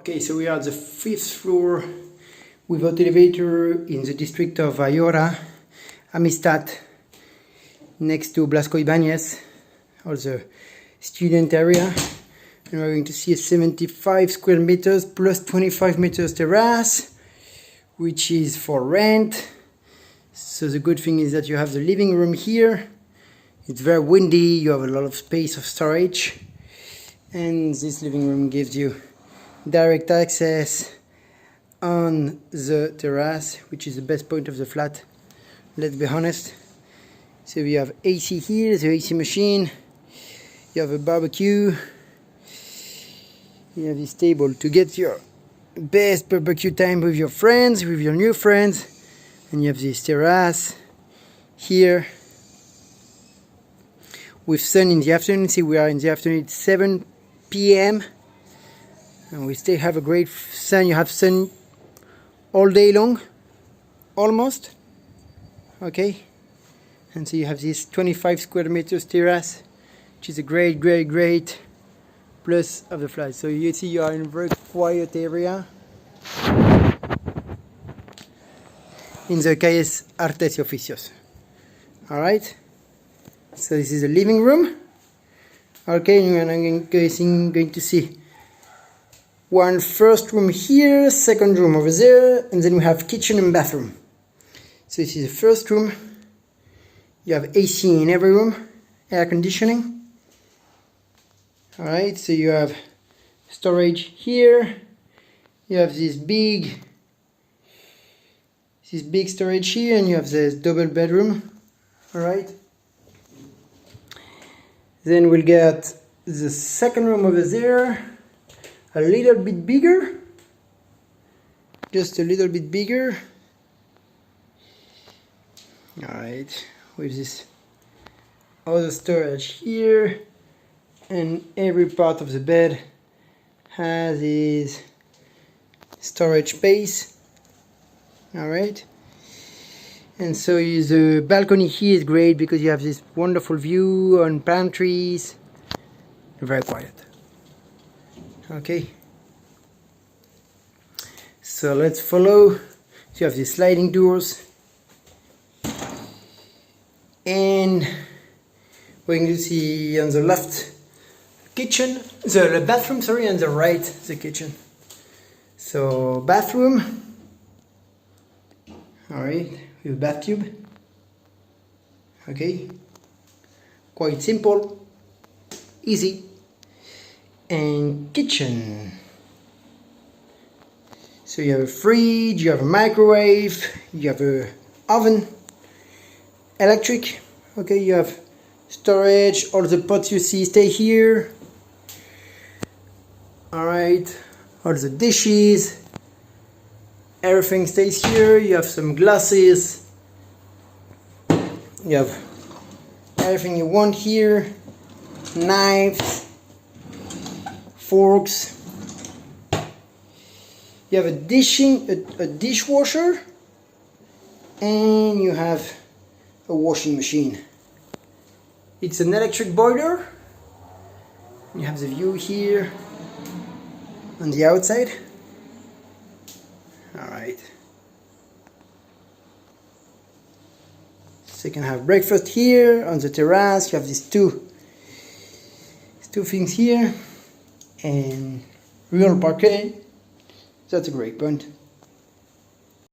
Okay, so we are at the 5th floor without elevator in the district of Ayora, Amistat, next to Blasco Ibanez, or the student area. And we're going to see a 75 square meters plus 25 meters terrace, which is for rent. So the good thing is that you have the living room here. It's very windy, you have a lot of space of storage, and this living room gives you direct access on the terrace, which is the best point of the flat, let's be honest. So we have AC here, the AC machine, you have a barbecue, you have this table to get your best barbecue time with your friends, with your new friends, and you have this terrace here with sun in the afternoon. See, we are in the afternoon, it's 7 p.m. and we still have a great sun. You have sun all day long, almost. Okay, and so you have this 25 square meters terrace, which is a great plus of the flat. So you see you are in a very quiet area in the calles Artes y Oficios. Alright, so this is the living room. Okay, and I'm going to see one first room here, second room over there, and then we have kitchen and bathroom. So this is the first room. You have AC in every room, air conditioning. Alright, so you have storage here. You have this big storage here, and you have this double bedroom. Alright. Then we'll get the second room over there. A little bit bigger, just a little bit bigger. Alright, with this other storage here, and every part of the bed has this storage space. Alright, and so the balcony here is great because you have this wonderful view on palm trees. Very quiet. Okay, so let's follow. So you have these sliding doors, and we're going to see on the left kitchen, the bathroom, sorry, and the right the kitchen. So bathroom, alright, with bathtub. Okay, quite simple, easy. And kitchen. So you have a fridge, you have a microwave, you have a oven, electric. Okay, you have storage. All the pots you see stay here. Alright, all the dishes, everything stays here. You have some glasses, you have everything you want here, knives, forks. You have a dishwasher, and you have a washing machine. It's an electric boiler. You have the view here on the outside. Alright, so you can have breakfast here on the terrace. You have these two things here, and real parquet. That's a great point.